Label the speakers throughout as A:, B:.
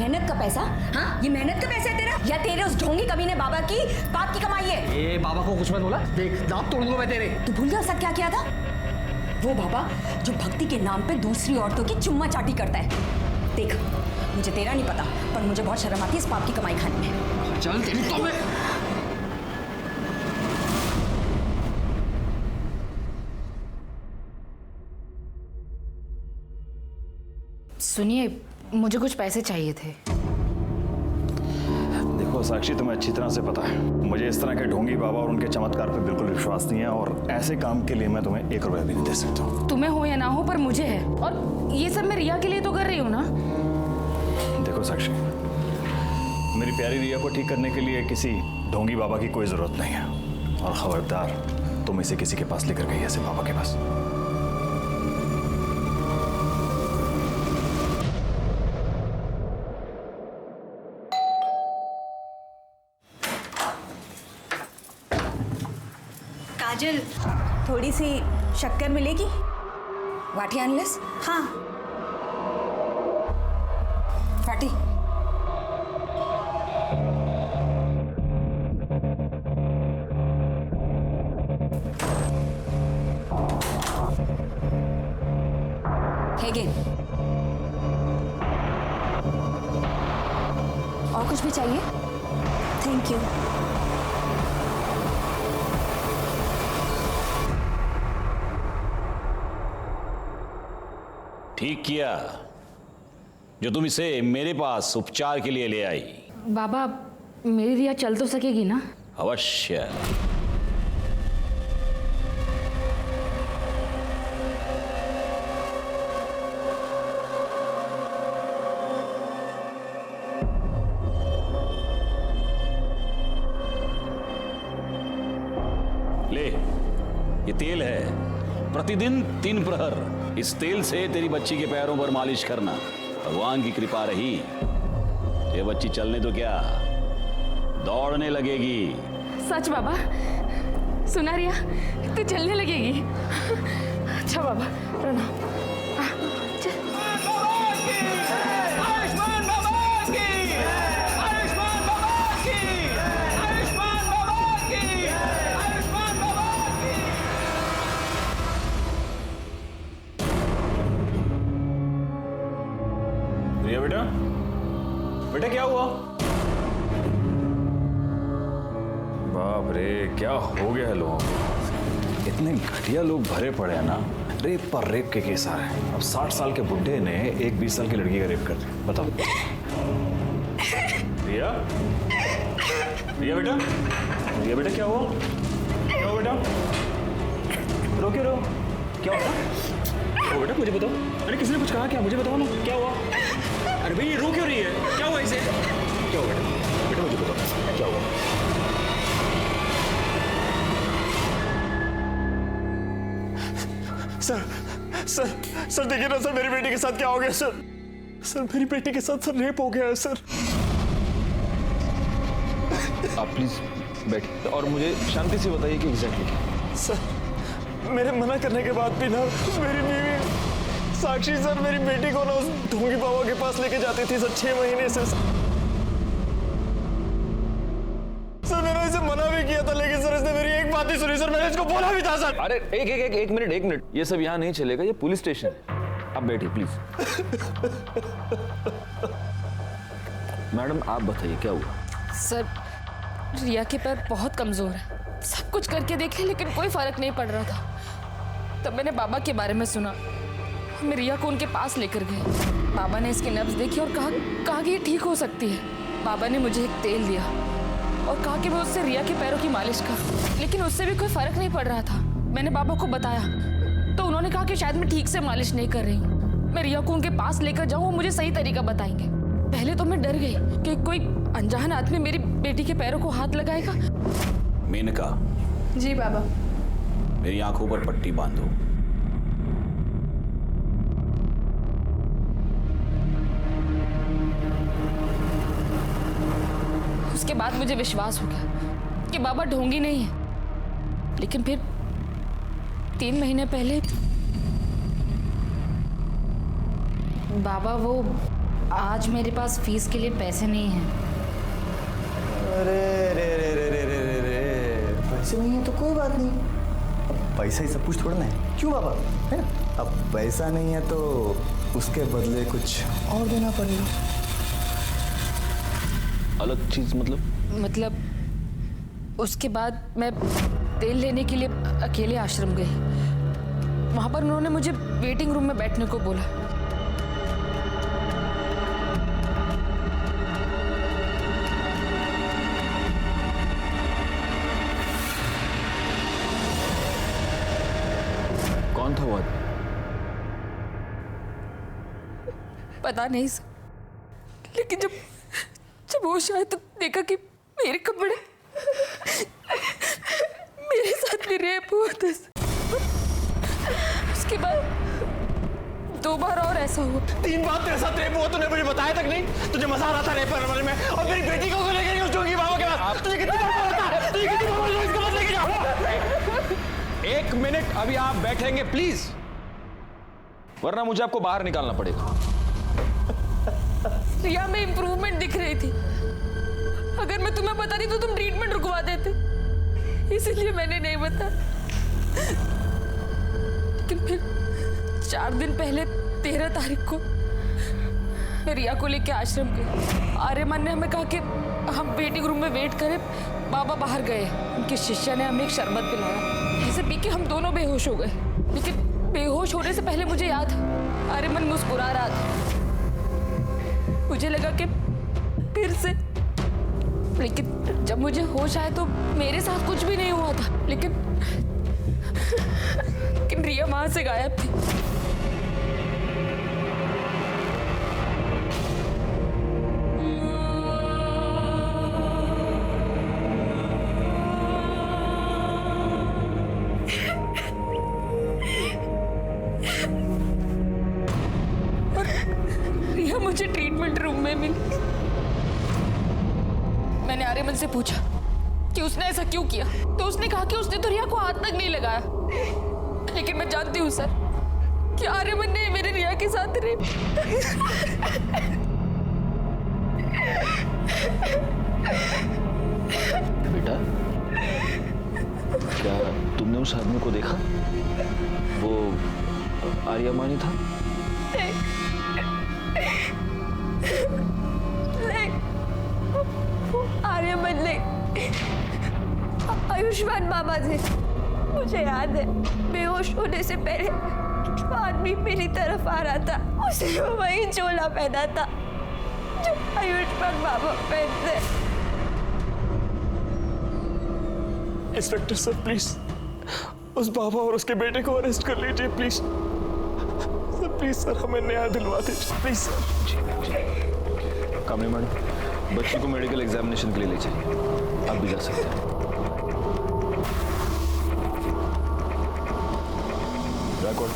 A: मेहनत का पैसा? हाँ, ये मेहनत का पैसा है तेरा या तेरे उस ढोंगी कमीने बाबा की बाप की कमाई है?
B: ए बाबा को कुछ मत बोला, देख दांत तोड़ दूंगा मैं तेरे।
A: तू भूल गया उसका क्या किया था? वो बाबा जो भक्ति के नाम पे दूसरी औरतों की चुम्मा चाटी करता है। देख, मुझे तेरा नहीं पता, पर मुझे बहुत शर्म आती है इस पाप की कमाई खाने में।
B: चल तेरी तो मैं।
C: सुनिए, मुझे कुछ पैसे चाहिए थे।
D: देखो साक्षी, तुम्हें अच्छी तरह से पता है मुझे इस तरह के ढोंगी बाबा और उनके चमत्कार पे बिल्कुल विश्वास नहीं है, और ऐसे काम के लिए मैं तुम्हें 1 रुपया भी नहीं दे सकता हूँ।
C: तुम्हें हो या ना हो, पर मुझे है, और ये सब मैं रिया के लिए तो कर रही हूँ ना।
D: देखो साक्षी, मेरी प्यारी रिया को ठीक करने के लिए किसी ढोंगी बाबा की कोई जरूरत नहीं है, और खबरदार तुम इसे किसी के पास लेकर गई ऐसे बाबा के पास।
A: काजल, थोड़ी सी शक्कर मिलेगी? वाटी अनलेस? हाँ, वाटी। Again. और कुछ भी चाहिए? Thank you.
E: ठीक किया जो तुम इसे मेरे पास उपचार के लिए ले आई।
C: बाबा, मेरी रिया चल तो सकेगी ना?
E: अवश्य। ले, ये तेल है, प्रतिदिन 3 प्रहर इस तेल से तेरी बच्ची के पैरों पर मालिश करना। भगवान की कृपा रही, ये बच्ची चलने तो क्या, दौड़ने लगेगी।
C: सच बाबा? सुना रिया, तू चलने लगेगी? अच्छा बाबा, प्रणाम।
D: रिया बेटा, बेटा क्या हुआ? बाप रे, क्या हो गया है लोगों को? इतने घटिया लोग भरे पड़े हैं ना, रेप पर रेप के केस आ रहे हैं। अब 60 साल के बुड्ढे ने एक 20 साल की लड़की का रेप कर दिया, बताओ। रिया, रिया बेटा, रिया बेटा क्या हुआ? क्या हुआ बेटा? रो क्यों रो? क्या हुआ? बेटा मुझे बताओ। अरे किसी ने कुछ कहा क्या? मुझे बताओ ना, क्या हुआ? अरे भाई ये रो क्यों रही है? क्या हुआ इसे? क्या हुआ बेटा? बेटा मुझे बताओ, क्या हुआ? सर देखिए ना सर, मेरी बेटी के साथ क्या हो गया सर? सर मेरी बेटी के साथ सर रेप हो गया है सर।
F: आप प्लीज बैठिए और मुझे शांति से बताइए कि एग्जैक्टली।
D: सर मेरे मना करने के बाद भी ना मेरी बीवी साक्षी सर मेरी बेटी को ना उस ढोंगी बाबा के पास लेके जाती थी सर 6 महीने से। सर मैंने इसे मना भी किया था, लेकिन सर इसने मेरी एक बात नहीं सुनी सर। मैंने इसको बोला भी था सर।
F: अरे एक मिनट, ये सब यहाँ नहीं चलेगा, ये पुलिस स्टेशन है। आप बैठिए प्लीज। मैडम आप बताइए क्या हुआ?
C: सर, रिया के पैर बहुत कमजोर है, सब कुछ करके देखे लेकिन कोई फर्क नहीं पड़ रहा था। तब मैंने बाबा के बारे में सुना, हम रिया को उनके पास लेकर गए। बाबा ने इसकी नब्ज देखी और कहा कि ये ठीक हो सकती है। बाबा ने मुझे एक तेल दिया और कहा कि मैं उससे रिया के पैरों की मालिश करूं, लेकिन उससे भी कोई फर्क नहीं पड़ रहा था। मैंने बाबा को बताया तो उन्होंने कहा कि शायद मैं ठीक से मालिश नहीं कर रही हूँ, मैं रिया को उनके पास लेकर जाऊँ, वो मुझे सही तरीका बताएंगे। पहले तो मैं डर गई कि कोई अनजान आदमी मेरी बेटी के पैरों को हाथ लगाएगा।
E: मेनका।
C: जी बाबा।
E: मेरी आंखों पर पट्टी बांधो।
C: उसके बाद मुझे विश्वास हो गया कि बाबा ढोंगी नहीं है। लेकिन फिर 3 महीने पहले बाबा वो आज मेरे पास फीस के लिए पैसे नहीं हैं।
G: अरे रे रे रे रे रे रे रे, पैसे नहीं है तो कोई बात नहीं, अब पैसा ही सब कुछ थोड़ा ना है, क्यों बाबा, है ना? अब पैसा नहीं है तो उसके बदले कुछ और देना पड़ेगा।
F: अलग चीज
C: मतलब उसके बाद मैं तेल लेने के लिए अकेले आश्रम गई। वहां पर उन्होंने मुझे वेटिंग रूम में बैठने को बोला।
F: कौन था वो आदमी?
C: पता नहीं सर, लेकिन जब होश आया तो देखा कि मेरे कपड़े मेरे साथ भी रेप हुआ था। उसके बाद 2 बार और ऐसा हुआ।
B: 3 बार तेरे साथ रेप हुआ, तूने मुझे बताया तक नहीं? तुझे मजा आ रहा था रेप करने में, और मेरी बेटी को लेकर नहीं उस बाबा के पास। तुझे कितनी बार बोला था? तुझे कितनी बार बोला इसको मत लेके जाओ?
F: 1 मिनट, अभी आप बैठेंगे प्लीज, वरना मुझे आपको बाहर निकालना पड़ेगा।
C: रिया में इम्प्रूवमेंट दिख रही थी। अगर मैं तुम्हें बताती तो तुम ट्रीटमेंट रुकवा देते, इसलिए मैंने नहीं बताया। लेकिन फिर 4 दिन पहले 13 तारीख को मैं रिया को लेके आश्रम गई। आर्यमान ने हमें कहा कि हम वेटिंग रूम में वेट करें, बाबा बाहर गए। उनके शिष्य ने हमें एक शरबत पिलाया, जिसे पी के हम दोनों बेहोश हो गए। लेकिन बेहोश होने से पहले मुझे याद, आर्यमान मुस्कुरा रहा था। मुझे लगा कि फिर से, लेकिन जब मुझे होश आया तो मेरे साथ कुछ भी नहीं हुआ था। लेकिन रिया वहां से गायब थी। रिया मुझे ट्रीटमेंट रूम में मिली। मैंने आर्यमन से पूछा कि उसने ऐसा क्यों किया, तो उसने कहा कि उसने तो रिया को हाथ तक नहीं लगाया। लेकिन मैं जानती हूँ सर कि आर्यमन ने मेरे रिया के साथ रेप।
F: बेटा, क्या तुमने उस आदमी को देखा? वो आर्यमानी था?
H: आर्यमन नहीं, आयुष्मान बाबा थे। मुझे याद है, बेहोश होने से पहले जो आदमी मेरी तरफ आ रहा था, उसे वही चोला पहना था जो आयुष्मान बाबा पहनते।
B: इंस्पेक्टर सर प्लीज उस बाबा और उसके बेटे को अरेस्ट कर लीजिए प्लीज सर। प्लीज सर, हमें न्याय दिलवा दीजिए प्लीज सर।
F: कामनी मैडम, बच्ची को मेडिकल एग्जामिनेशन के लिए ले जाइए, आप भी जा सकते हैं। रैकॉर्ड,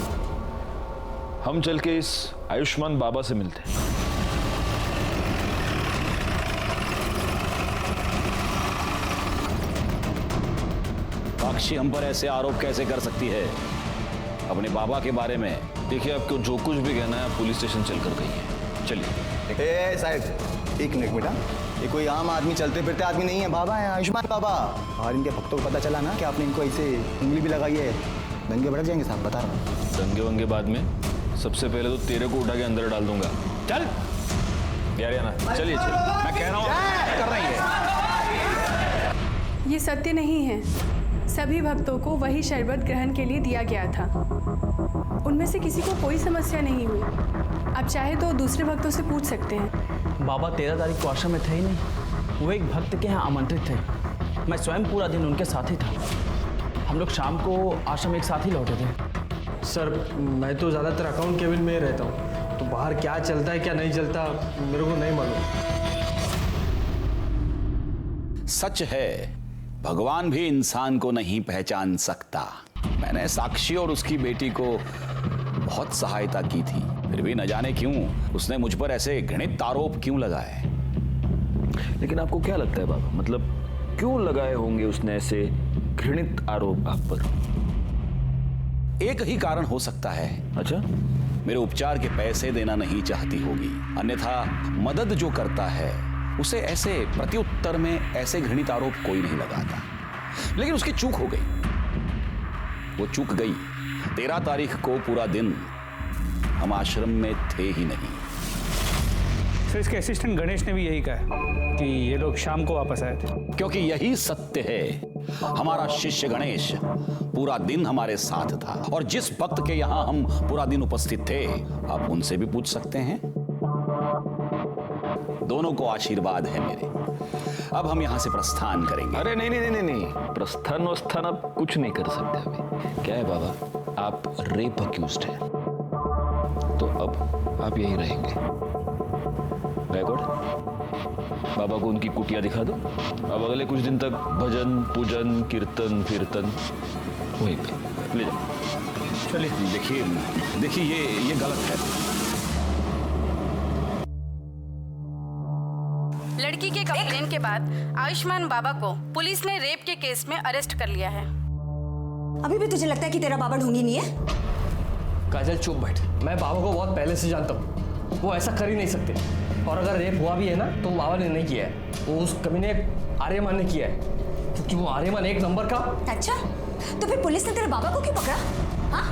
F: हम चल के इस आयुष्मान बाबा से मिलते हैं।
E: साक्षी हम पर ऐसे आरोप कैसे कर सकती है अपने बाबा के बारे में?
F: देखिए, आपको जो कुछ भी कहना है आप पुलिस स्टेशन चलकर कहिए। चलिए।
G: साहब 1 मिनट बेटा, ये कोई आम आदमी, चलते फिरते आदमी नहीं है, बाबा है, आयुष्मान बाबा। और इनके भक्तों को पता चला ना कि आपने इनको ऐसे उंगली भी लगाई है, दंगे भड़क जाएंगे साहब, बता रहा हूँ।
F: दंगे वंगे बाद में, सबसे पहले तो तेरे को उठा के अंदर डाल दूंगा। चल यार, ना चलिए चलिए, मैं कह रहा हूँ कर रही है।
I: ये सत्य नहीं है। सभी भक्तों को वही शरबत ग्रहण के लिए दिया गया था। उनमें से किसी को कोई समस्या नहीं हुई। आप चाहे तो दूसरे भक्तों से पूछ सकते हैं।
J: बाबा 13 तारीख को आश्रम में थे ही नहीं, वो एक भक्त के यहाँ आमंत्रित थे। मैं स्वयं पूरा दिन उनके साथ ही था। हम लोग शाम को आश्रम एक साथ ही लौटे थे।
B: सर, मैं तो ज़्यादातर अकाउंट केबिन में ही रहता हूँ, तो बाहर क्या चलता है क्या नहीं चलता मेरे को नहीं मालूम।
E: सच है, भगवान भी इंसान को नहीं पहचान सकता। मैंने साक्षी और उसकी बेटी को बहुत सहायता की थी, फिर भी न जाने क्यों उसने मुझ पर ऐसे घृणित आरोप क्यों लगाए।
F: लेकिन आपको क्या लगता है बाबा, मतलब क्यों लगाए होंगे उसने ऐसे घृणित आरोप आप पर?
E: एक ही कारण हो सकता है।
F: अच्छा,
E: मेरे उपचार के पैसे देना नहीं चाहती होगी, अन्यथा मदद जो करता है उसे ऐसे प्रत्युत्तर में ऐसे घृणित आरोप कोई नहीं लगाता। लेकिन उसकी चूक हो गई, वो चूक गई। 13 तारीख को पूरा दिन हम आश्रम में थे ही नहीं।
K: तो इसके असिस्टेंट गणेश ने भी यही कहा कि ये लोग शाम को वापस आए थे।
E: क्योंकि यही सत्य है। हमारा शिष्य गणेश पूरा दिन हमारे साथ था, और जिस भक्त के यहां हम पूरा दिन उपस्थित थे, आप उनसे भी पूछ सकते हैं। दोनों को आशीर्वाद है मेरे। अब हम यहां से प्रस्थान करेंगे।
F: अरे नहीं नहीं नहीं नहीं, प्रस्थान वस्थान आप कुछ नहीं कर सकते अभी। क्या है बाबा, आप रेप अक्यूज्ड हैं, तो अब आप यहीं रहेंगे। बैकवर्ड, बाबा को उनकी कुटिया दिखा दो। अब अगले कुछ दिन तक भजन पूजन कीर्तन कीर्तन वहीं पे ले जाओ।
E: चलिए। देखिए ये गलत है।
L: लड़की के कंप्लेन के बाद आयुष्मान बाबा को पुलिस ने रेप के केस में अरेस्ट कर लिया है।
A: अभी भी तुझे लगता है कि तेरा बाबा ढोंगी नहीं है?
M: काजल चुप बैठ। मैं बाबा को बहुत पहले से जानता हूँ, वो ऐसा कर ही नहीं सकते। और अगर रेप हुआ भी है ना तो बाबा ने नहीं किया है, वो उस कमीने आर्यमान ने किया है, क्योंकि वो आर्यमान एक नंबर का।
A: अच्छा, तो फिर पुलिस ने तेरे बाबा को क्यों पकड़ा? हाँ,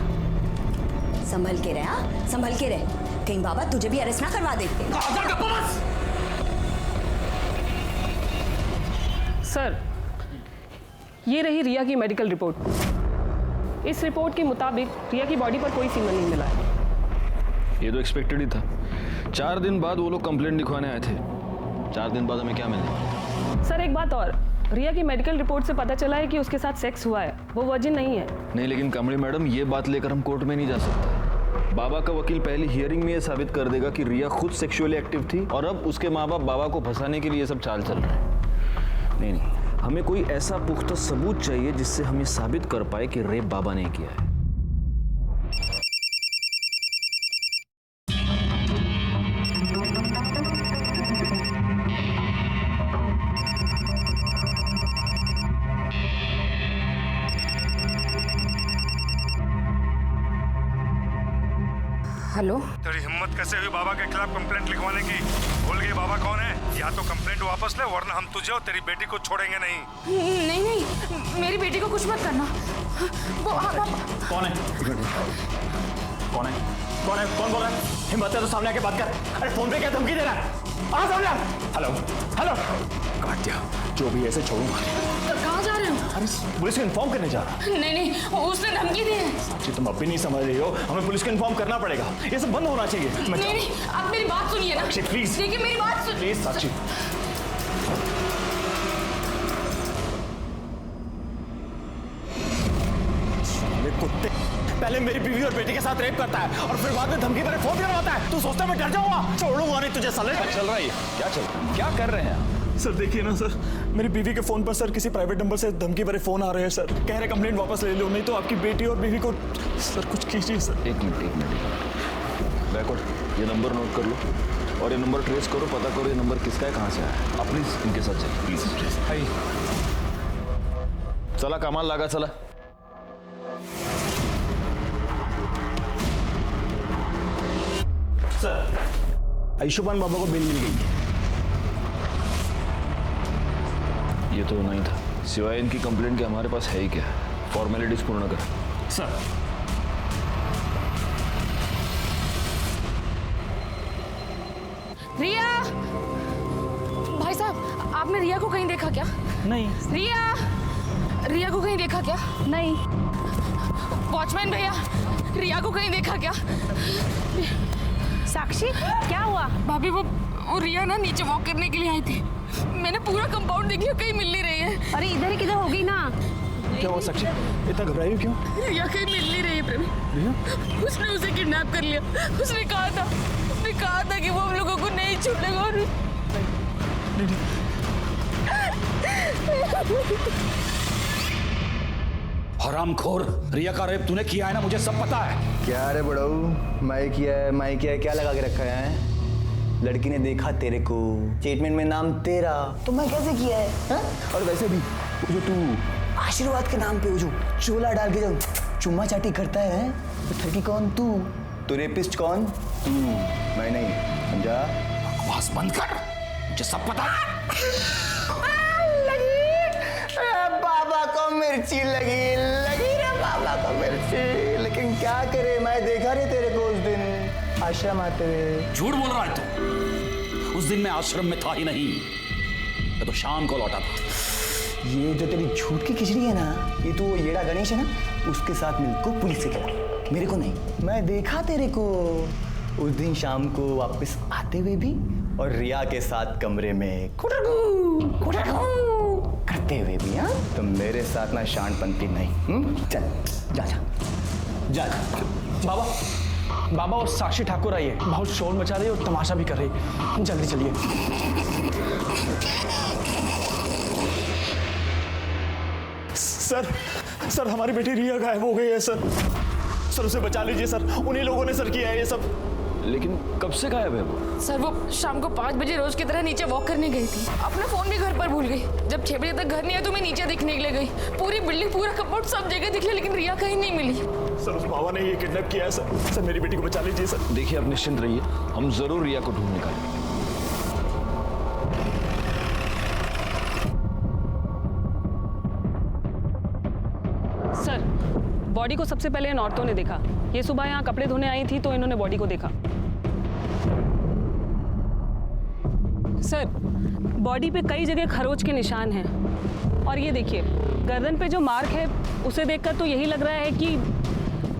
A: संभल के रहे। हाँ, संभल के रहे, कहीं बाबा तुझे भी अरेस्ट ना करवा देते।
I: सर, ये रही रिया की मेडिकल रिपोर्ट। इस रिपोर्ट के मुताबिक रिया की बॉडी पर कोई सीमन नहीं मिला है।
F: ये तो एक्सपेक्टेड ही था। 4 दिन बाद वो लोग कंप्लेंट लिखवाने आए थे। 4 दिन बाद हमें क्या मिले?
I: सर एक बात और, रिया की मेडिकल रिपोर्ट से पता चला है कि उसके साथ सेक्स हुआ है, वो वर्जिन नहीं है।
F: नहीं, लेकिन कमली मैडम, ये बात लेकर हम कोर्ट में नहीं जा सकते। बाबा का वकील पहली हियरिंग में ये साबित कर देगा कि रिया खुद सेक्सुअली एक्टिव थी, और अब उसके माँ बाप बाबा को फंसाने के लिए ये सब चाल चल रहे हैं। नहीं, हमें कोई ऐसा पुख्ता सबूत चाहिए जिससे हम ये साबित कर पाए कि रेप बाबा ने किया है।
C: हेलो,
N: तेरी हिम्मत कैसे हुई बाबा के खिलाफ कंप्लेंट लिखवाने की? बोल गई बाबा कौन है? या तो कंप्लेंट वापस ले, वरना हम तुझे और तेरी बेटी को छोड़ेंगे नहीं।
C: नहीं, मेरी बेटी को कुछ मत करना। वो
D: कौन है? कौन है? कौन है? कौन बोल रहा है? हिम्मत है तो सामने आके बात कर। अरे फोन पे क्या धमकी दे रहा है? आ सामने आ। हेलो हेलो, काट दिया। जो भी ऐसे छोड़ूंगा।
C: कहाँ जा रहे हो?
D: अरे पुलिस को इन्फॉर्म करने जा रहा।
C: नहीं, उसने धमकी दी है।
D: साक्षी, तुम अब भी नहीं समझ रही हो, हमें पुलिस को इन्फॉर्म करना पड़ेगा। ये सब बंद होना चाहिए।
C: नहीं, आप मेरी बात सुनिए ना।
D: साक्षी प्लीज,
C: देखिए मेरी बात सुनिए
D: प्लीज साक्षी। कुत्ते, पहले मेरी बीवी और बेटी के साथ रेप करता है और फिर बाद में धमकी भरे फोन करवाता है। तू सोचता मैं डर जाऊंगा? छोड़ूंगा नहीं तुझे साले।
F: क्या चल रहा है? क्या चल रहा है? क्या कर रहे हैं?
B: सर देखिए ना सर, मेरी बीवी के फोन पर सर किसी प्राइवेट नंबर से धमकी भरे फोन आ रहे हैं सर। कह रहे कंप्लेंट वापस ले लो, नहीं तो आपकी बेटी और बीवी को। सर कुछ कीजिए सर।
F: एक मिनट। बैकवर्ड, ये नंबर नोट कर लो और ये नंबर ट्रेस करो, पता करो ये नंबर किसका है, कहाँ से आया है। आप प्लीज इनके साथ चलिए, प्लीज। हाय, चला कमाल लगा, चला।
B: सर, आयुष्मान बाबा को बेल मिल गई है।
F: ये तो नहीं था। सिवाय इनकी कंप्लेंट के हमारे पास है ही क्या? फॉर्मेलिटीज पूर्ण कर।
B: सर,
C: रिया, भाई साहब, आपने रिया को कहीं देखा क्या?
J: नहीं।
C: रिया को कहीं देखा क्या?
I: नहीं।
C: वॉचमैन भैया, रिया को कहीं देखा क्या?
I: साक्षी, क्या हुआ?
C: भाभी, वो रिया ना नीचे वॉक करने के लिए आई थी। मैंने पूरा कंपाउंड देख लिया, कहीं मिल नहीं रही है।
I: अरे इधर ही किधर होगी ना।
B: क्या हुआ साक्षी, इतना घबराई हो क्यों?
C: रिया कहीं मिल नहीं रही है प्रेमी। उसने उसे किडनैप कर लिया। उसने कहा था कि वो हम लोगों को नहीं छोड़ेगा। और
E: हरामखोर, रिया का रेप तूने किया है ना, मुझे सब पता है।
G: क्या रे बड़ाऊ, मैं किया है, क्या लगा के रखा है? लड़की ने देखा तेरे को, स्टेटमेंट में नाम तेरा, तो मैं कैसे किया है? हा? और वैसे भी वो जो तू आशीर्वाद के नाम पे वो जो चोला डाल के जो चुम्मा चाटी करता है, तो ठगी कौन? तू। तो रेपिस्ट कौन? मैं नहीं, समझा?
E: बस बंद कर, मुझे सब पता है।
G: बाबा को मिर्ची लगी रे बाबा को मिर्ची। लेकिन क्या करे, मैं देखा नहीं तेरे को उस दिन आश्रम आते हुए।
E: झूठ बोल रहा है तू। उस दिन मैं आश्रम में था ही नहीं, मैं तो शाम को लौटा था।
G: ये जो तेरी झूठ की खिचड़ी है ना, ये तो येड़ा गणेश है ना, उसके साथ मिलकर पुलिस से गया, मेरे को नहीं। मैं देखा तेरे को उस दिन शाम को वापस आते हुए भी, और रिया के साथ कमरे में करते हुए भी। हाँ, तो मेरे साथ ना शानपंती नहीं। चल जा जा जा।
J: बाबा बाबा, वो साक्षी ठाकुर आई है, बहुत शोर मचा रही है और तमाशा भी कर रही है। जल्दी चलिए।
B: सर हमारी बेटी रिया गायब हो गई है सर उसे बचा लीजिए सर। उन्हीं लोगों ने सर किया है ये सब।
F: लेकिन कब से गायब है वो?
C: सर वो शाम को 5 बजे रोज की तरह नीचे वॉक करने गई थी। अपना फोन भी घर पर भूल गई। जब 6 बजे तक घर नहीं आया तो मैं नीचे दिखने के लिए गई। पूरी बिल्डिंग, पूरा कपबोर्ड, सब जगह दिख लिया, लेकिन रिया कहीं नहीं मिली।
B: सर उस बाबा ने ये किडनैप किया है सर मेरी बेटी को बचा लीजिए सर।
F: देखिए, आप निश्चिंत रहिए, हम जरूर रिया को ढूंढ निकालेंगे।
O: सर, बॉडी को सबसे पहले इन औरतों ने देखा। ये सुबह यहाँ कपड़े धोने आई थी तो इन्होंने बॉडी को देखा। सर, बॉडी पे कई जगह खरोच के निशान हैं। और ये देखिए, गर्दन पे जो मार्क है उसे देखकर तो यही लग रहा है कि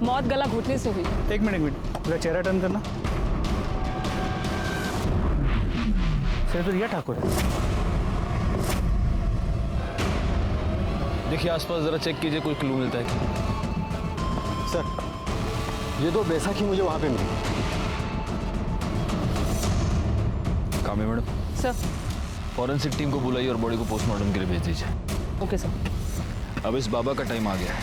O: मौत गला घोटने से हुई।
K: एक मिनट, पूरा चेहरा टर्न करना। सर, तो रिया ठाकुर है।
F: देखिए आसपास जरा चेक कीजिए, कोई क्लू मिलता है क्या?
P: सर, ये दो बैसाखी मुझे वहां पे मिली।
F: कामे मैडम।
O: सर,
F: फॉरेंसिक टीम को बुलाइए और बॉडी को पोस्टमार्टम के लिए भेज दीजिए।
O: Okay sir.
F: अब इस बाबा का टाइम आ गया है।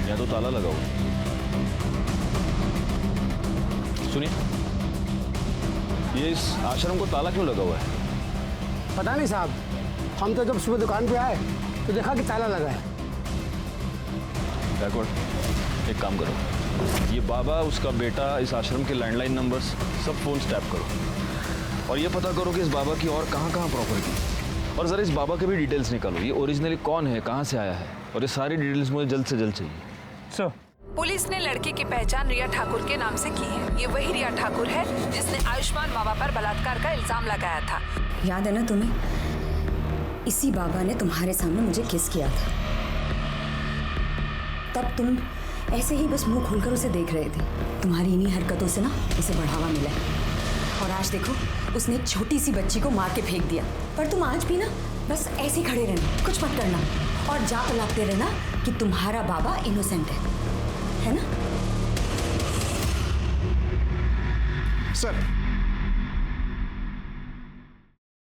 F: या तो ताला लगा हुआ। सुनिए, ये इस आश्रम को ताला क्यों लगा हुआ है?
P: पता नहीं साहब, हम तो जब सुबह दुकान पे आए तो देखा कि ताला लगा है।
F: बैकवर्ड, एक काम करो, ये बाबा, उसका बेटा, इस आश्रम के लैंडलाइन नंबर्स सब फोन टैप करो और ये पता करो कि इस बाबा की और कहाँ प्रॉपर्टी, और जरा इस बाबा के भी डिटेल्स निकालो। ये ओरिजिनली कौन है, कहाँ से आया है, और ये सारी डिटेल्स मुझे जल्द से जल्द चाहिए।
K: सर,
Q: पुलिस ने लड़के की पहचान रिया ठाकुर के नाम से की है। ये वही रिया ठाकुर है जिसने आयुष्मान बाबा पर बलात्कार का इल्जाम लगाया था।
A: याद है ना तुम्हें? इसी बाबा ने तुम्हारे सामने मुझे किस किया था। तब तुम ऐसे ही बस मुंह खोलकर उसे देख रहे थे। तुम्हारी इन्हीं हरकतों से ना उसे बढ़ावा मिला और आज देखो, उसने एक छोटी सी बच्ची को मार के फेंक दिया। पर तुम आज भी ना बस ऐसे ही खड़े रहना, कुछ मत करना और जा लगते रहना कि तुम्हारा बाबा इनोसेंट है ना?
G: सर,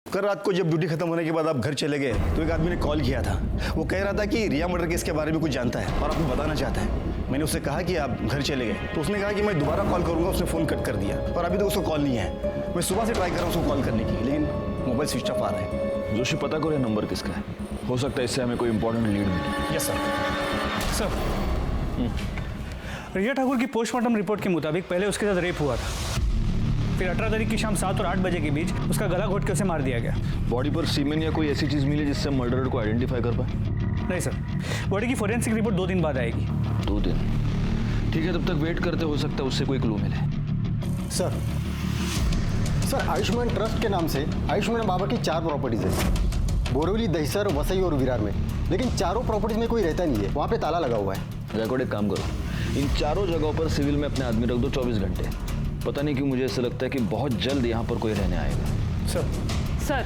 G: कल रात को जब ड्यूटी खत्म होने के बाद आप घर चले गए तो एक आदमी ने कॉल किया था। वो कह रहा था कि रिया मर्डर केस के बारे में कुछ जानता है और आपको बताना चाहता है। मैंने उससे कहा कि आप घर चले गए तो उसने कहा कि मैं दोबारा कॉल करूंगा। उसने फ़ोन कट कर दिया और अभी तक उसको कॉल नहीं है। मैं सुबह से ट्राई कर रहा हूँ उसको कॉल करने की, लेकिन मोबाइल स्विच ऑफ आ रहा है।
F: जोशी, पता करो ये नंबर किसका है, हो सकता है इससे हमें कोई इंपॉर्टेंट लीड मिले।
G: Yes sir.
K: सर, रिया ठाकुर की पोस्टमार्टम रिपोर्ट के मुताबिक पहले उसके साथ रेप हुआ था, फिर 18 तारीख की शाम 7 और 8 बजे के बीच उसका गला घोट के उसे मार दिया गया।
F: बॉडी पर सीमेन या कोई ऐसी चीज मिली जिससे मर्डरर को आइडेंटिफाई कर पाए?
K: नहीं सर, बॉडी की फोरेंसिक रिपोर्ट 2 दिन बाद आएगी।
F: 2 दिन? ठीक है, तब तक वेट करते, हो सकता है उससे कोई क्लू मिले।
P: सर, आयुष्मान ट्रस्ट के नाम से आयुष्मान बाबा की 4 प्रॉपर्टीज है, बोरीवली, दहिसर, वसई और विरार में। लेकिन चारों प्रॉपर्टीज में कोई रहता नहीं है, वहाँ पे ताला लगा हुआ है।
F: गैकोड, एक काम करो, इन चारों जगहों पर सिविल में अपने आदमी रख दो 24 घंटे। पता नहीं क्यों मुझे ऐसा लगता है कि बहुत जल्द यहाँ पर कोई रहने आएगा।
O: सर,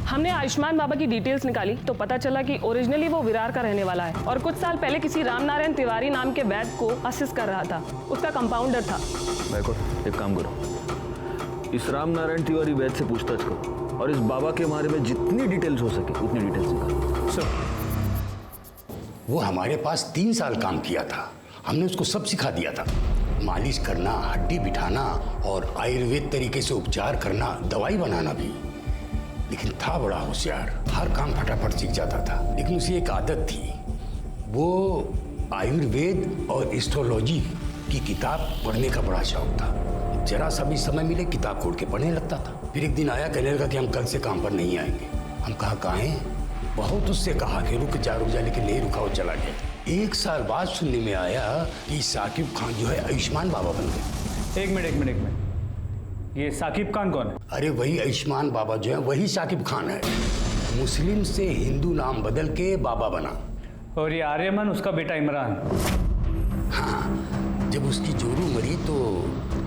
O: हमने आयुष्मान बाबा की डिटेल्स निकाली तो पता चला कि ओरिजिनली वो विरार का रहने वाला है और कुछ साल पहले किसी रामनारायण तिवारी नाम के वैद्य को असिस्ट कर रहा था, उसका कंपाउंडर था।
F: गैकोड, एक काम करो, इस रामनारायण तिवारी वैद्य से पूछताछ करो और इस बाबा के बारे में जितनी डिटेल्स हो सके उतनी डिटेल्स निकालो।
R: सर, वो हमारे पास 3 साल काम किया था, हमने उसको सब सिखा दिया था। मालिश करना, हड्डी बिठाना और आयुर्वेद तरीके से उपचार करना, दवाई बनाना भी। लेकिन था बड़ा होशियार, हर काम फटाफट सीख जाता था। लेकिन उसे एक आदत थी, वो आयुर्वेद और एस्ट्रोलॉजी की किताब पढ़ने का बड़ा शौक था। जरा सा भी समय मिले किताब खोल के पढ़ने लगता था। फिर एक दिन आया, कहने लगा कि हम कल से काम पर नहीं आएंगे। हम कहा काहे? बहुत उससे कहा कि रुक जा, लेकिन नहीं रुका, वो चला गया। 1 साल बाद सुनने में आया कि साकिब खान जो है आयुष्मान बाबा बन गए।
K: एक मिनट, ये साकिब खान कौन है?
R: अरे वही आयुष्मान बाबा जो है, वही साकिब खान है। मुस्लिम से हिंदू नाम बदल के बाबा बना।
K: और ये आर्यमन उसका बेटा इमरान।
R: हाँ, जब उसकी जोरू मरी तो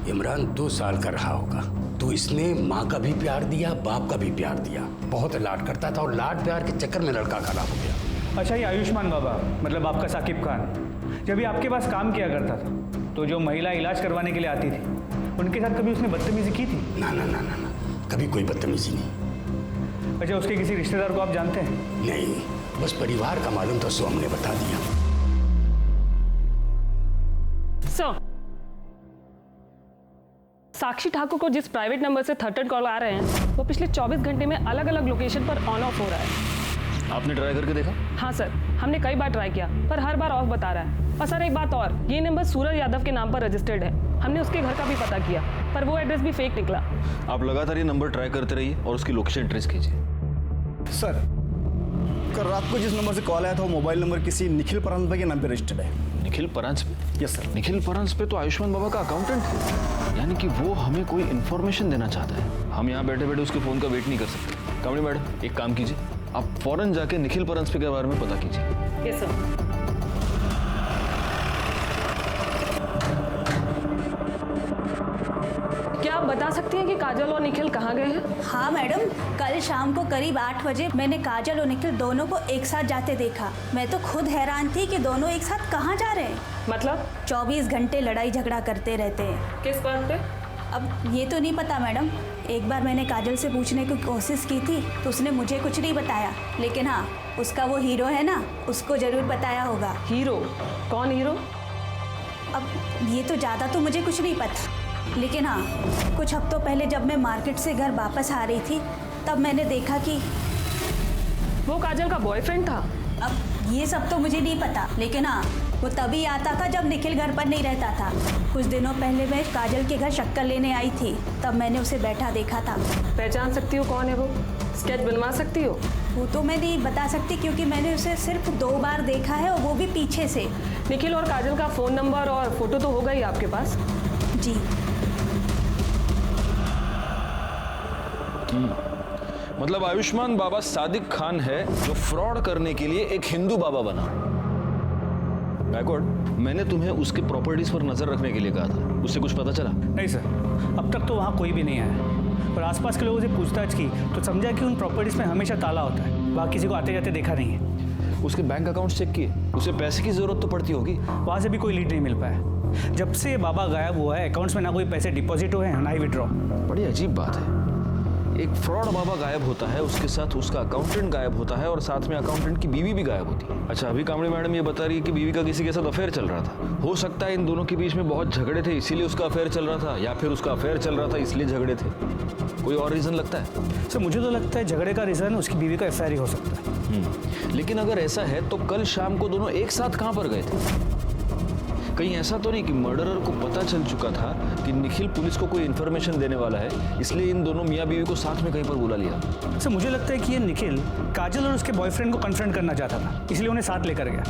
R: इमरान 2 साल का रहा होगा। तो इसने माँ का भी प्यार दिया, बाप का भी प्यार दिया। बहुत लाड करता था और लाड प्यार के चक्कर में लड़का खराब हो गया।
K: अच्छा, ये आयुष्मान बाबा मतलब आपका साकिब खान जब ये आपके पास काम किया करता था तो जो महिला इलाज करवाने के लिए आती थी उनके साथ कभी उसने बदतमीजी की थी?
R: ना, कभी कोई बदतमीजी नहीं।
K: अच्छा, उसके किसी रिश्तेदार को आप जानते हैं?
R: नहीं, बस परिवार का मालूम था, सो हमने बता दिया।
O: साक्षी ठाकुर को जिस प्राइवेट नंबर से थर्ड कॉल आ रहे हैं वो पिछले 24 घंटे में अलग अलग लोकेशन पर ऑन ऑफ हो रहा है।
F: आपने ट्राई करके देखा?
O: हाँ सर, हमने कई बार ट्राई किया पर हर बार ऑफ बता रहा है। और सर एक बात और, ये नंबर सूरज यादव के नाम पर रजिस्टर्ड है। हमने उसके घर का भी पता किया पर वो एड्रेस भी फेक निकला।
F: आप लगातार ये नंबर ट्राई करते रहिए और उसकी लोकेशन ट्रेस कीजिए।
J: सर, कल रात को जिस नंबर से कॉल आया था वो मोबाइल नंबर किसी निखिल परांजपे के नाम पे रजिस्टर्ड है।
F: निखिल परांजपे?
J: Yes sir.
F: निखिल परांजपे तो आयुष्मान बाबा का अकाउंटेंट है, यानी कि वो हमें कोई इन्फॉर्मेशन देना चाहता है। हम यहाँ बैठे बैठे उसके फोन का वेट नहीं कर सकते। कामड़ी मैडम, एक काम कीजिए, आप फौरन जाके निखिल परांजपे के बारे में पता कीजिए।
O: Yes sir. क्या आप बता सकती हैं कि काजल और निखिल कहाँ गए हैं?
H: हाँ मैडम, कल शाम को करीब 8 बजे मैंने काजल और निखिल दोनों को एक साथ जाते देखा। मैं तो खुद हैरान थी कि दोनों एक साथ कहाँ जा रहे हैं।
O: मतलब
H: 24 घंटे लड़ाई झगड़ा करते रहते हैं।
O: किस बात पे?
H: अब ये तो नहीं पता मैडम। एक बार मैंने काजल से पूछने की कोशिश की थी तो उसने मुझे कुछ नहीं बताया, लेकिन हाँ, उसका वो हीरो है ना, उसको जरूर बताया होगा।
O: हीरो? कौन हीरो?
H: अब ये तो ज़्यादा तो मुझे कुछ नहीं पता, लेकिन हाँ, कुछ हफ्तों पहले जब मैं मार्केट से घर वापस आ रही थी तब मैंने देखा कि
O: वो काजल का बॉयफ्रेंड था।
H: अब ये सब तो मुझे नहीं पता, लेकिन हाँ, वो तभी आता था जब निखिल घर पर नहीं रहता था। कुछ दिनों पहले मैं काजल के घर शक्कर लेने आई थी, तब मैंने उसे बैठा देखा था।
O: पहचान सकती हो कौन है वो? स्केच बनवा सकती हो?
H: वो तो मैं नहीं बता सकती क्योंकि मैंने उसे सिर्फ 2 बार देखा है और वो भी पीछे से।
O: निखिल और काजल का फ़ोन नंबर और फोटो तो होगा ही आपके पास?
H: जी।
F: मतलब आयुष्मान बाबा सादिक खान है जो फ्रॉड करने के लिए एक हिंदू बाबा बना। बैकवर्ड, मैंने तुम्हें उसके प्रॉपर्टीज पर नजर रखने के लिए कहा था, उससे कुछ पता चला?
K: नहीं सर, अब तक तो वहाँ कोई भी नहीं आया। पर आसपास के लोगों से पूछताछ की तो समझा कि उन प्रॉपर्टीज में हमेशा ताला होता है। वहाँ किसी को आते जाते देखा नहीं है।
F: उसके बैंक अकाउंट चेक किए? उसे पैसे की जरूरत तो पड़ती होगी।
K: वहाँ से भी कोई लीड नहीं मिल पाया। जब से ये बाबा गायब हुआ है अकाउंट्स में ना कोई पैसे डिपॉजिट हुए हैं ना ही विड्रॉ।
F: बड़ी अजीब बात है, एक फ्रॉड बाबा गायब होता है, उसके साथ उसका अकाउंटेंट गायब होता है और साथ में अकाउंटेंट की बीवी भी गायब होती है। अच्छा, अभी कामड़ी मैडम ये बता रही है कि बीवी का किसी के साथ अफेयर चल रहा था। हो सकता है इन दोनों के बीच में बहुत झगड़े थे इसीलिए उसका अफेयर चल रहा था, या फिर उसका अफेयर चल रहा था इसलिए झगड़े थे। कोई और रीजन लगता है?
K: सर मुझे तो लगता है झगड़े का रीजन उसकी बीवी का अफेयर ही हो सकता है।
F: लेकिन अगर ऐसा है तो कल शाम को दोनों एक साथ कहाँ पर गए थे? कहीं ऐसा तो नहीं कि मर्डरर को पता चल चुका था कि निखिल पुलिस को कोई इन्फॉर्मेशन देने वाला है, इसलिए इन दोनों मियाँ बीवी को साथ में कहीं पर बुला लिया?
K: सर मुझे लगता है कि ये निखिल काजल और उसके बॉयफ्रेंड को कन्फ्रंट करना चाहता था, इसलिए उन्हें साथ लेकर गया।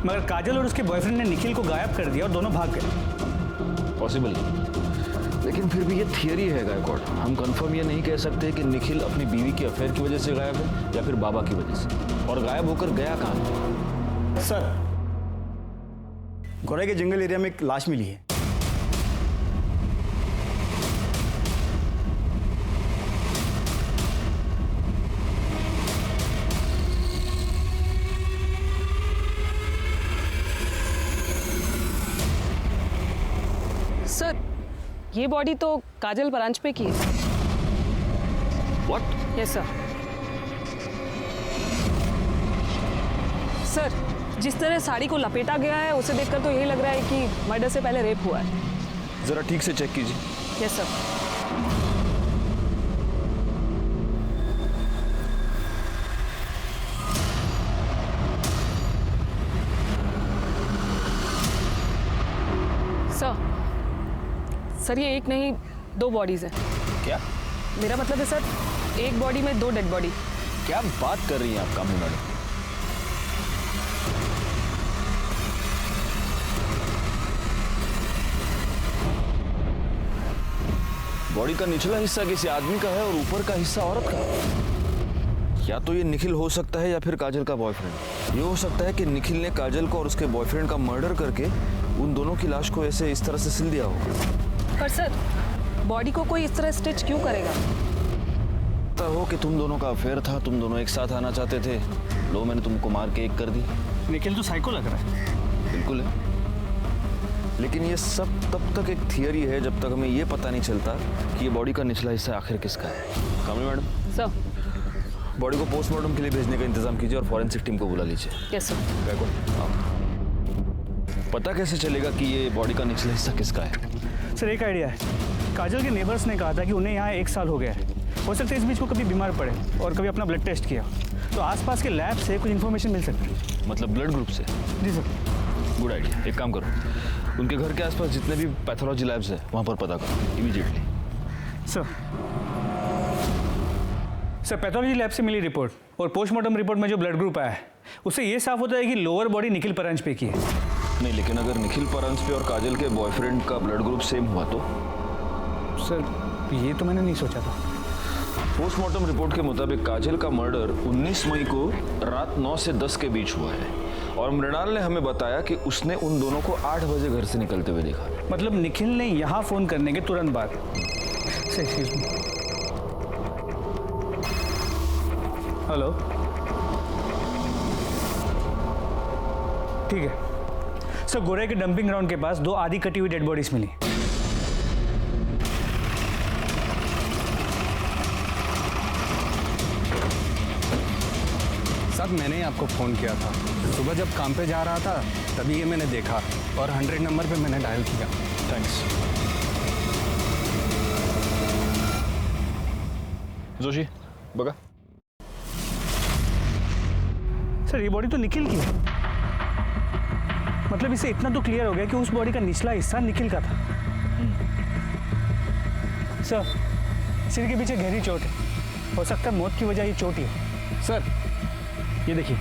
K: मगर काजल और उसके बॉयफ्रेंड ने निखिल को गायब कर दिया और दोनों भाग गए।
F: पॉसिबल, लेकिन फिर भी ये थियरी है गायकवाड़। हम कंफर्म ये नहीं कह सकते कि निखिल अपनी बीवी के अफेयर की वजह से गायब है या फिर बाबा की वजह से। और गायब होकर गया कहाँ?
J: सर, गोरे के जंगल एरिया में एक लाश मिली है।
O: सर, ये बॉडी तो काजल परांजपे की है।
F: व्हाट?
O: Yes sir. सर, जिस तरह साड़ी को लपेटा गया है उसे देखकर तो यही लग रहा है कि मर्डर से पहले रेप हुआ है।
F: जरा ठीक से चेक कीजिए।
O: Yes sir. सर ये एक नहीं 2 बॉडीज हैं।
F: क्या?
O: मेरा मतलब है सर एक बॉडी में 2 डेड बॉडी।
F: क्या बात कर रही हैं आप कामनी मैडम? बॉडी का निचला हिस्सा किसी आदमी का है और ऊपर का हिस्सा औरत का। या तो ये निखिल हो सकता है या फिर काजल का बॉयफ्रेंड। ये हो सकता है कि निखिल ने काजल को और उसके बॉयफ्रेंड का मर्डर करके उन दोनों की लाश को ऐसे इस तरह से सिल दिया होगा।
O: पर सर बॉडी को कोई इस तरह स्टिच क्यों करेगा?
F: पता हो कि तुम दोनों का अफेयर था, तुम दोनों एक साथ आना चाहते थे, लो मैंने तुमको मार के एक कर दी।
K: निखिल तो साइको लग रहा है।
F: बिल्कुल है, लेकिन ये सब तब तक एक थियरी है जब तक हमें ये पता नहीं चलता कि ये बॉडी का निचला हिस्सा आखिर किसका है। कामनी मैडम
O: सर,
F: बॉडी को पोस्टमार्टम के लिए भेजने का इंतजाम कीजिए और फॉरेंसिक टीम को बुला लीजिए।
O: Yes sir.
F: पता कैसे चलेगा कि ये बॉडी का निचला हिस्सा किसका है?
K: सर एक आइडिया है, काजल के नेबर्स ने कहा था कि उन्हें यहाँ 1 साल हो गया है। हो सकता है इस बीच वो कभी बीमार पड़े और कभी अपना ब्लड टेस्ट किया, तो आसपास के लैब से कुछ इन्फॉर्मेशन मिल सकती है।
F: मतलब ब्लड ग्रुप से?
K: जी सर।
F: Good idea. एक काम करो, उनके घर के आसपास जितने भी पैथोलॉजी लैब्स हैं वहाँ पर पता करो इमीडिएटली।
K: सर पैथोलॉजी लैब से मिली रिपोर्ट और पोस्टमार्टम रिपोर्ट में जो ब्लड ग्रुप आया है उससे ये साफ होता है कि लोअर बॉडी निखिल परंज पे की है।
F: नहीं, लेकिन अगर निखिल परंज पे और काजल के बॉयफ्रेंड का ब्लड ग्रुप सेम हुआ तो?
K: सर ये तो मैंने नहीं सोचा था।
F: पोस्टमार्टम रिपोर्ट के मुताबिक काजल का मर्डर 19 मई को रात 9 से 10 के बीच हुआ है और मृणाल ने हमें बताया कि उसने उन दोनों को 8 बजे घर से निकलते हुए देखा।
K: मतलब निखिल ने यहाँ फोन करने के तुरंत बाद। हेलो, ठीक है सर। गोरे के डंपिंग ग्राउंड के पास 2 आधी कटी हुई डेड बॉडीज मिली।
S: सर मैंने ही आपको फ़ोन किया था। सुबह जब काम पे जा रहा था तभी ये मैंने देखा और 100 नंबर पे मैंने डायल किया।
F: थैंक्स। जोशी बगा।
K: सर ये बॉडी तो निखिल की है। मतलब इसे इतना तो क्लियर हो गया कि उस बॉडी का निचला हिस्सा निखिल का था। सर सिर के पीछे गहरी चोट है, हो सकता है मौत की वजह ये चोट ही है। सर ये देखिए,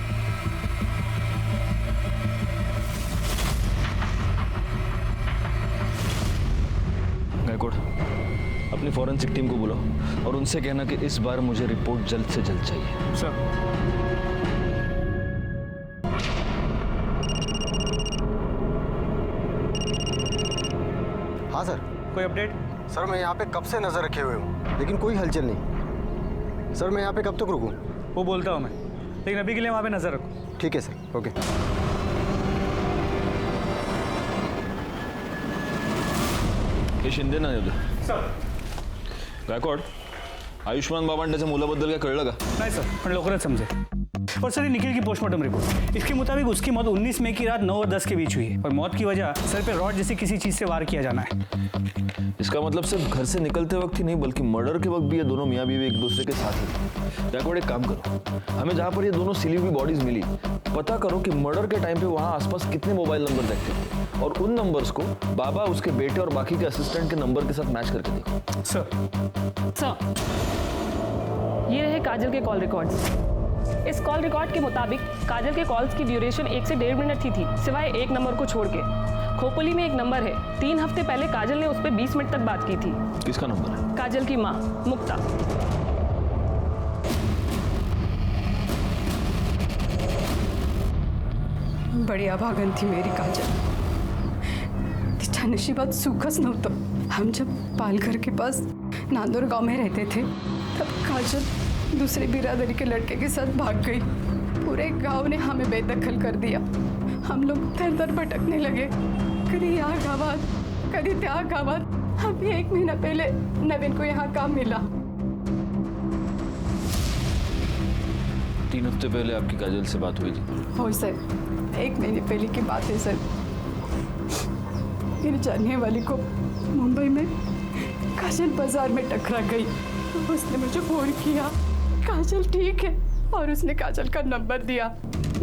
F: गायकवाड़ अपनी फॉरेंसिक टीम को बुलाओ और उनसे कहना कि इस बार मुझे रिपोर्ट जल्द से जल्द चाहिए।
K: सर
P: हाँ सर।
K: कोई अपडेट?
P: सर मैं यहाँ पे कब से नज़र रखे हुए हूँ लेकिन कोई हलचल नहीं। सर मैं यहाँ पे कब तक रुकूँ?
K: वो बोलता हूँ मैं, लेकिन अभी के लिए वहाँ पे नज़र रखो।
P: ठीक है सर, ओके।
F: हे शिंदे ना गायकवाड, आयुष्मान बाबा त्याच्या मुलाबद्दल काय कळलं का?
K: नहीं सर, पण लवकरच समजेल। और सर ये निखिल की पोस्टमार्टम रिपोर्ट, इसके मुताबिक उसकी मौत 19 मई की रात 9 और 10 के बीच हुई है और मौत की वजह सर पे रॉड जैसी किसी चीज से वार किया जाना है।
F: इसका मतलब सिर्फ घर से निकलते वक्त ही नहीं बल्कि मर्डर के वक्त भी ये दोनों मियाँ बीवी एक दूसरे के साथ थे। गायकवाड एक काम करो, हमें जहाँ पर ये दोनों सिली हुई बॉडीज मिली पता करो कि मर्डर के टाइम पे वहाँ आसपास कितने मोबाइल नंबर देखते थे और उन नंबर्स को बाबा, उसके बेटे और बाकी के असिस्टेंट के नंबर के साथ मैच करके देखो।
O: सर ये रहे काजल के कॉल रिकॉर्ड्स। इस कॉल रिकॉर्ड के मुताबिक काजल के कॉल्स की ड्यूरेशन 1 से 1.5 मिनट थी सिवाय एक नंबर को छोड़ के। खोपली में एक नंबर है, 3 हफ्ते पहले काजल ने उस पर 20 मिनट तक बात की थी।
F: किसका नंबर है?
O: काजल की माँ मुक्ता।
T: बड़ी अभागन थी मेरी काजल, तिच्या नशिबात सुखच नव्हतं। हम जब पालघर के पास नांदोर गांव में रहते थे तब काजल दूसरे बिरादरी के लड़के के साथ भाग गई। पूरे गांव ने हमें बेदखल कर दिया। हम लोग दर दर भटकने लगे, कभी यहाँ गावात कभी त्या गावात। अभी 1 महीना पहले नवीन को यहाँ काम मिला।
F: 3 हफ्ते पहले आपकी काजल से बात हुई थी?
T: हो सर, 1 महीने पहले की बात है सर। मेरी जानने वाली को मुंबई में काजल बाजार में टकरा गई। उसने मुझे फ़ोन किया, काजल ठीक है, और उसने काजल का नंबर दिया।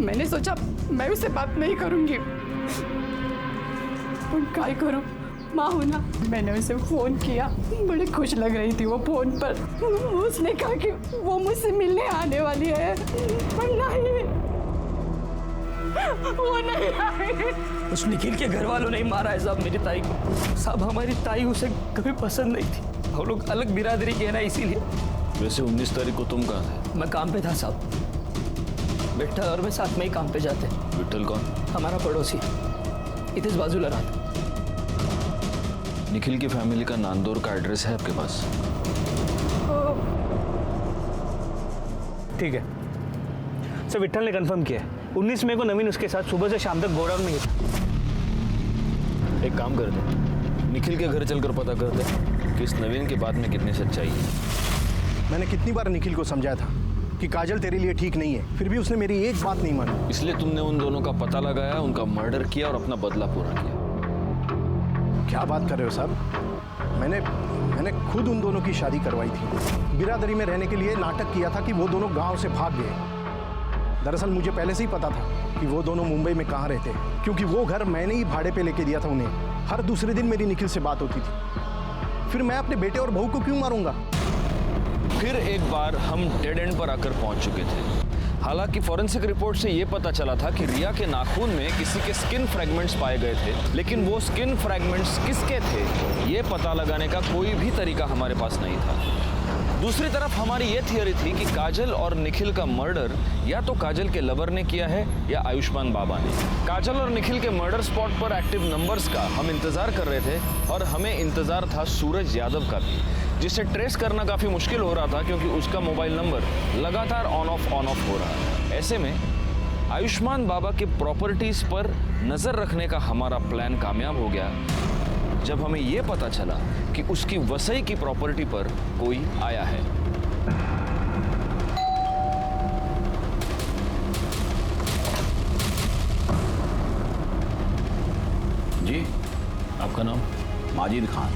T: मैंने सोचा मैं उससे बात नहीं करूंगी, काय करूं, माँ हूं ना। मैंने उसे फ़ोन किया, बड़ी खुश लग रही थी वो फ़ोन पर। उसने कहा कि वो मुझसे मिलने आने वाली है, पर नहीं, वो नहीं आई।
M: उस निखिल के घर वालों ने ही मारा है साहब मेरी ताई को। साहब हमारी ताई उसे कभी पसंद नहीं थी, हम लोग अलग बिरादरी के हैं ना, इसीलिए।
E: वैसे 19 तारीख को तुम कहाँ थे?
M: मैं काम पे था साहब, विट्ठल और मैं साथ में ही काम पे जाते।
E: विट्ठल कौन?
M: हमारा पड़ोसी, इधर बाजूला रहा।
F: निखिल की फैमिली का नांदौर का एड्रेस है आपके पास?
K: ठीक है सर, विट्ठल ने कंफर्म किया है 19 मई को नवीन उसके साथ सुबह से शाम तक गोडाउन में ही था।
F: एक काम करते, निखिल के घर चलकर पता करते कि इस नवीन की बात में कितनी सच्चाई है।
U: मैंने कितनी बार निखिल को समझाया था कि काजल तेरे लिए ठीक नहीं है, फिर भी उसने मेरी एक बात नहीं मानी।
F: इसलिए तुमने उन दोनों का पता लगाया, उनका मर्डर किया और अपना बदला पूरा किया।
U: क्या बात कर रहे हो साहब? मैंने खुद उन दोनों की शादी करवाई थी। बिरादरी में रहने के लिए नाटक किया था कि वो दोनों गांव से भाग गए। दरअसल मुझे पहले से ही पता था कि वो दोनों मुंबई में कहाँ रहते हैं, क्योंकि वो घर मैंने ही भाड़े पे लेके दिया था उन्हें। हर दूसरे दिन मेरी निखिल से बात होती थी। फिर मैं अपने बेटे और बहू को क्यों मारूंगा?
F: फिर एक बार हम डेड एंड पर आकर पहुंच चुके थे। हालांकि फॉरेंसिक रिपोर्ट से यह पता चला था कि रिया के नाखून में किसी के स्किन फ्रैगमेंट्स पाए गए थे, लेकिन वो स्किन फ्रैगमेंट्स किसके थे ये पता लगाने का कोई भी तरीका हमारे पास नहीं था। दूसरी तरफ हमारी ये थियरी थी कि काजल और निखिल का मर्डर या तो काजल के लवर ने किया है या आयुष्मान बाबा ने। काजल और निखिल के मर्डर स्पॉट पर एक्टिव नंबर्स का हम इंतजार कर रहे थे, और हमें इंतजार था सूरज यादव का भी, जिसे ट्रेस करना काफी मुश्किल हो रहा था क्योंकि उसका मोबाइल नंबर लगातार ऑन ऑफ हो रहा है। ऐसे में आयुष्मान बाबा के प्रॉपर्टीज पर नजर रखने का हमारा प्लान कामयाब हो गया जब हमें यह पता चला कि उसकी वसई की प्रॉपर्टी पर कोई आया है।
E: जी,
F: आपका नाम?
E: माजिद खान।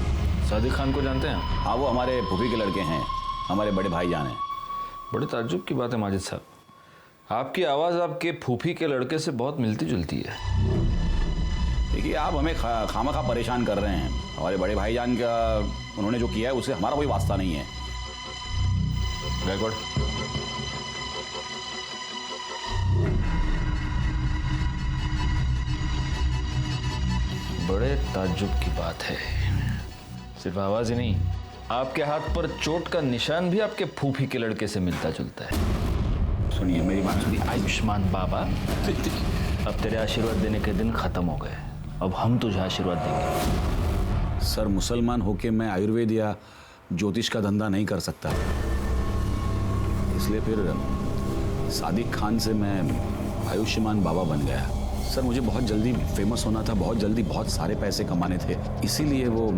F: सादिक खान को जानते हैं?
E: हाँ, वो हमारे फूफी के लड़के हैं, हमारे बड़े भाईजान हैं।
F: बड़े ताज्जुब की बात है माजिद साहब, आपकी आवाज़ आपके फूफी के लड़के से बहुत मिलती जुलती है।
E: देखिए, आप हमें खामखा परेशान कर रहे हैं। हमारे बड़े भाईजान का उन्होंने जो किया है उससे हमारा कोई वास्ता नहीं है।
F: गायकवाड़, बड़े ताज्जुब की बात है। सिर्फ आवाज ही नहीं, आपके हाथ पर चोट का निशान भी आपके फूफी के लड़के से मिलता जुलता है।
E: सुनिए, मेरी बात सुनिए।
F: आयुष्मान बाबा, अब तेरे आशीर्वाद देने के दिन खत्म हो गए, अब हम तुझे आशीर्वाद देंगे।
E: सर, मुसलमान होके मैं आयुर्वेद या ज्योतिष का धंधा नहीं कर सकता, इसलिए फिर सादिक खान से मैं आयुष्मान बाबा बन गया। सर, मुझे बहुत जल्दी फेमस होना था, बहुत जल्दी बहुत सारे पैसे कमाने थे, इसीलिए वो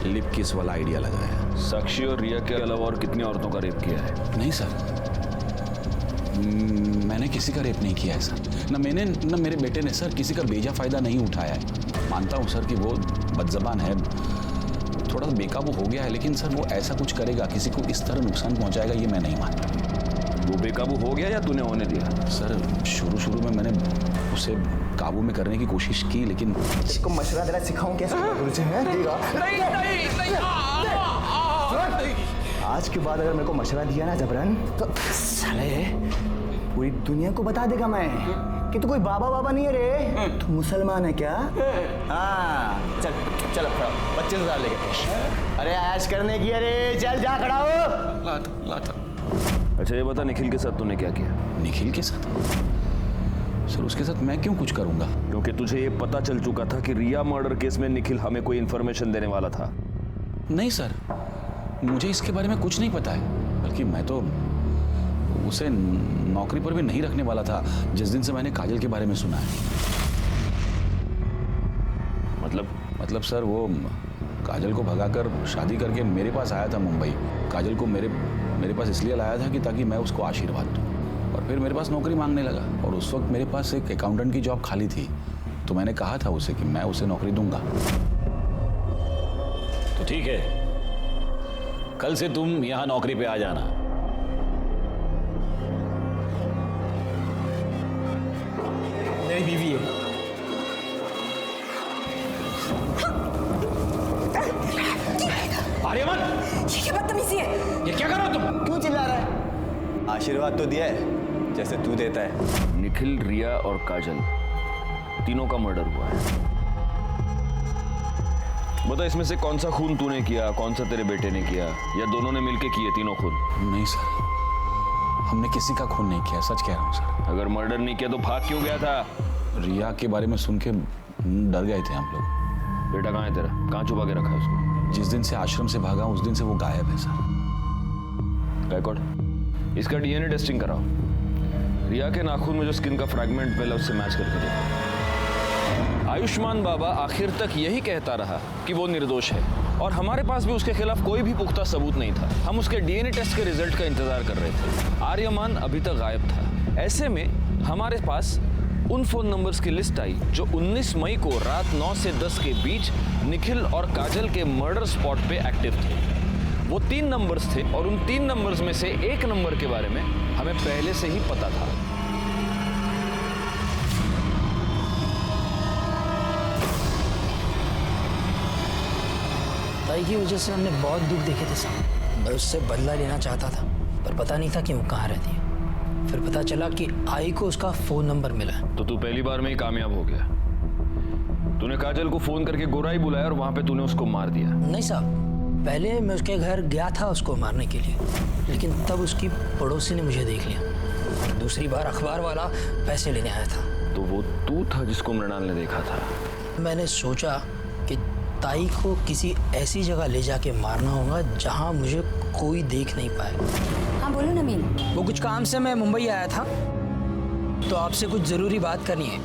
E: लिप किस वाला आइडिया लगाया।
F: साक्षी और रिया के अलावा और कितनी औरतों का रेप किया है?
E: नहीं सर, मैंने किसी का रेप नहीं किया है सर। ना मैंने ना मेरे बेटे ने सर किसी का बेजा फायदा नहीं उठाया है। मानता हूँ सर कि वो बदजबान है, थोड़ा सा बेकाबू हो गया है, लेकिन सर वो ऐसा कुछ करेगा, किसी को इस तरह नुकसान पहुंचाएगा, ये मैं नहीं मानता।
F: वो बेकाबू हो गया या तूने होने दिया?
E: सर, शुरू में मैंने उसे काबू में करने की कोशिश की, लेकिन
G: इसको मशवरा देना सिखाऊं कैसे? आज के बाद अगर मेरे को मशवरा दिया ना जबरन, तो साले पूरी दुनिया को बता देगा मैं कि तू कोई बाबा नहीं है रे, तू मुसलमान है क्या? हाँ, चल बच्चे से लेके। अरे ऐश करने की, अरे चल जा खड़ा हो।
F: लाता। अच्छा ये बता, निखिल के साथ तूने क्या किया?
E: निखिल के साथ? सर, उसके साथ मैं क्यों कुछ करूंगा?
F: क्योंकि तुझे ये पता चल चुका था कि रिया मर्डर केस में निखिल हमें कोई इन्फॉर्मेशन देने वाला था।
E: नहीं सर, मुझे इसके बारे में कुछ नहीं पता है, बल्कि मैं तो उसे नौकरी पर भी नहीं रखने वाला था जिस दिन से मैंने काजल के बारे में सुना है। मतलब सर, वो काजल को भगाकर शादी करके मेरे पास आया था मुंबई। काजल को मेरे पास इसलिए लाया था कि ताकि मैं उसको आशीर्वाद दूं, और फिर मेरे पास नौकरी मांगने लगा, और उस वक्त मेरे पास एक अकाउंटेंट की जॉब खाली थी, तो मैंने कहा था उसे कि मैं उसे नौकरी दूंगा। तो ठीक है, कल से तुम यहां नौकरी पे आ जाना।
M: मेरी बीवी है।
G: आर्यमन,
A: ये क्या बदतमीजी है?
G: ये क्या कर रहे हो तुम? क्यों चिल्ला रहा है? आशीर्वाद तो दिया है जैसे तू देता है।
F: निखिल, रिया और काजल तीनों का मर्डर हुआ है। बता, इसमें से कौन सा खून तूने किया, कौन सा तेरे बेटे ने किया, या दोनों ने मिलके किए तीनों खून?
E: नहीं सर, हमने किसी का खून नहीं किया, सच कह रहा हूँ सर।
F: अगर मर्डर नहीं किया तो भाग क्यों गया था?
E: रिया के बारे में सुन के डर गए थे हम लोग।
F: बेटा कहाँ है तेरा? कहाँ छुपा के रखा है उसको?
E: जिस दिन से आश्रम से भागा उस दिन से वो गायब है सर।
F: बैकवर्ड, इसका डीएनए टेस्टिंग कराओ। रिया के नाखून में जो स्किन का फ्रैगमेंट पहले उससे मैच करके देखो। आयुष्मान बाबा आखिर तक यही कहता रहा कि वो निर्दोष है, और हमारे पास भी उसके खिलाफ कोई भी पुख्ता सबूत नहीं था। हम उसके डीएनए टेस्ट के रिजल्ट का इंतजार कर रहे थे। आर्यमान अभी तक गायब था। ऐसे में हमारे पास उन फोन नंबर्स की लिस्ट आई जो 19 मई को रात 9 से 10 के बीच निखिल और काजल के मर्डर स्पॉट पे एक्टिव थे। वो 3 नंबर्स थे, और उन 3 नंबर्स में से एक नंबर के बारे में हमें पहले से ही पता था।
L: ताई की वजह से हमने बहुत दुख देखे थे साहब। मैं उससे बदला लेना चाहता था, पर पता नहीं था कि वो कहाँ रहती है। फिर पता चला कि आई को उसका फोन नंबर मिला।
F: तो तू पहली बार में ही कामयाब हो गया। तूने काजल को फोन करके गोराई बुलाया और वहां पे तूने उसको मार दिया।
L: नहीं साहब, पहले मैं उसके घर गया था उसको मारने के लिए, लेकिन तब उसकी पड़ोसी ने मुझे देख लिया और दूसरी बार अखबार वाला पैसे लेने आया था।
F: तो वो तू था जिसको मृणाल ने देखा था?
L: मैंने सोचा कि ताई को किसी ऐसी जगह ले जाके मारना होगा जहाँ मुझे कोई देख नहीं पाए।
A: हाँ बोलो नवीन।
L: वो कुछ काम से मैं मुंबई आया था, तो आपसे कुछ जरूरी बात करनी है,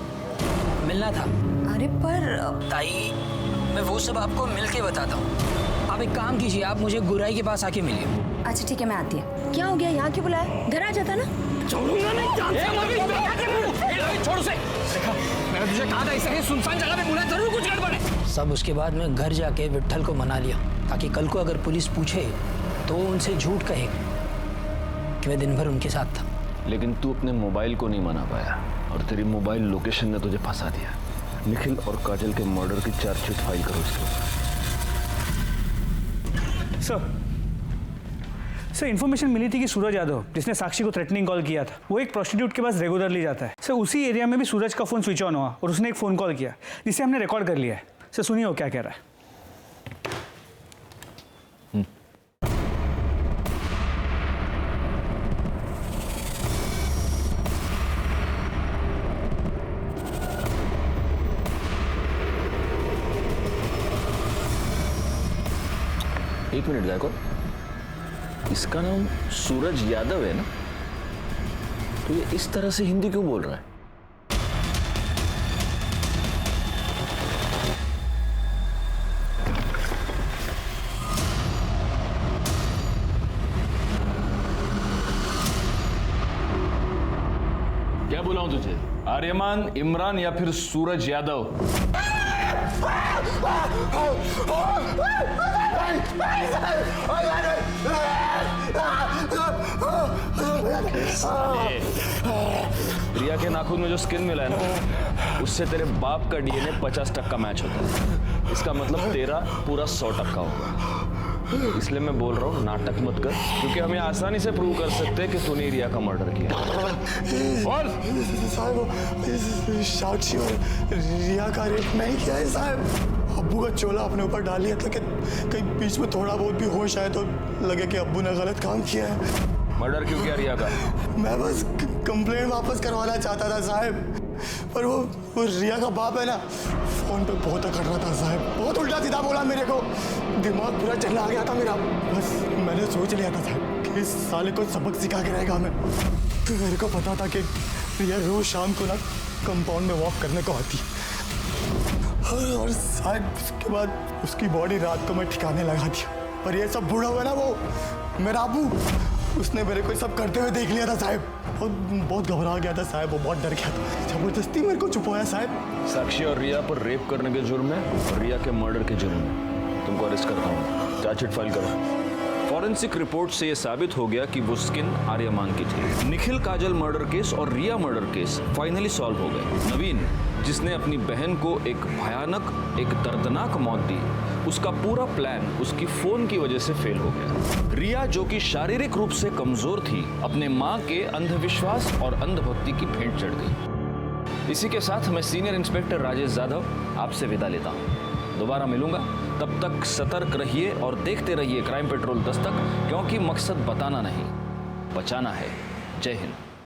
L: मिलना था।
A: अरे पर
L: ताई, मैं वो सब आपको मिल के बताता हूँ। आप एक काम कीजिए, आप मुझे गुराई के पास आके मिलिए।
A: अच्छा ठीक है, मैं आती है। क्या हो गया, यहाँ क्यों बुलाया? घर आ जाता ना।
M: छोड़ूंगा नहीं। छोड़ उसे। मैंने तुझे कहा था इसे सुनसान जगह पे बुलाया, जरूर कुछ गड़बड़ है।
L: सब उसके बाद मैं घर जाके विट्ठल को मना लिया, ताकि कल को अगर पुलिस पूछे तो उनसे झूठ कहे कि मैं दिन भर उनके साथ था।
F: लेकिन तू अपने मोबाइल को नहीं मना पाया, और तेरी मोबाइल लोकेशन ने तुझे फंसा दिया। निखिल और काजल के मर्डर की चार्जशीट फाइल करो इसके ऊपर।
K: सर इन्फॉर्मेशन मिली थी कि सूरज यादव, जिसने साक्षी को थ्रेटनिंग कॉल किया था, वो एक प्रोस्टिट्यूट के पास रेगुलरली जाता है। सर उसी एरिया में भी सूरज का फ़ोन स्विच ऑन हुआ और उसने एक फ़ोन कॉल किया जिसे हमने रिकॉर्ड कर लिया है। सर सुनिए वो क्या कह रहा है।
F: एक मिनट जाको, इसका नाम सूरज यादव है ना? तो ये इस तरह से हिंदी क्यों बोल रहा है? क्या बुलाऊं तुझे? आर्यमान, इमरान या फिर सूरज यादव? रिया के नाखून में जो स्किन मिला है ना, उससे तेरे बाप का डीएनए 50% मैच होता है। इसका मतलब तेरा पूरा 100% होगा। इसलिए मैं बोल रहा हूँ नाटक मत कर, क्योंकि हमें आसानी से प्रूव कर सकते हैं कि तूने रिया का मर्डर किया।
B: बोल साक्षी और रिया का रेप नहीं किया है साहब। अब्बू का चोला अपने ऊपर डाल लिया था कि कहीं बीच में थोड़ा बहुत भी होश आए तो लगे कि अब्बू ने गलत काम किया है।
F: मर्डर क्यों किया रिया का?
B: मैं बस कंप्लेंट वापस करवाना चाहता था साहब, पर वो रिया का बाप है ना, फोन पे बहुत अकड़ रहा था साहब, बहुत उल्टा सीधा बोला मेरे को, दिमाग पूरा चलना आ गया था मेरा। बस मैंने सोच लिया था साहब कि इस साले को सबक सिखा के रहेगा मैं। तो मेरे को पता था कि रिया रोज शाम को ना कंपाउंड में वॉक करने को आती, और साहब उसके बाद उसकी बॉडी रात को मैं ठिकाने लगा दिया। पर ये सब बूढ़ा हुआ ना वो मेरा अब्बू,
P: उसने मेरे को सब करते हुए देख लिया था साहब। बहुत घबरा गया था साहब, वो बहुत डर गया था। जबरदस्ती मेरे को छुपाया साहब।
F: साक्षी और रिया पर रेप करने के जुर्म में और रिया के मर्डर के जुर्म में तुमको अरेस्ट करता हूँ। चार्जशीट फाइल करो। फॉरेंसिक रिपोर्ट से यह साबित हो गया कि वो स्किन आर्यमान की थी। निखिल काजल मर्डर केस और रिया मर्डर केस फाइनली सॉल्व हो गए। नवीन, जिसने अपनी बहन को एक भयानक, एक दर्दनाक मौत दी, उसका पूरा प्लान उसकी फोन की वजह से फेल हो गया। रिया, जो कि शारीरिक रूप से कमजोर थी, अपने माँ के अंधविश्वास और अंधभक्ति की भेंट चढ़ गई। इसी के साथ मैं सीनियर इंस्पेक्टर राजेश यादव आपसे विदा लेता हूँ। दोबारा मिलूंगा, तब तक सतर्क रहिए और देखते रहिए क्राइम पेट्रोल दस्तक, क्योंकि मकसद बताना नहीं, बचाना है। जय हिंद।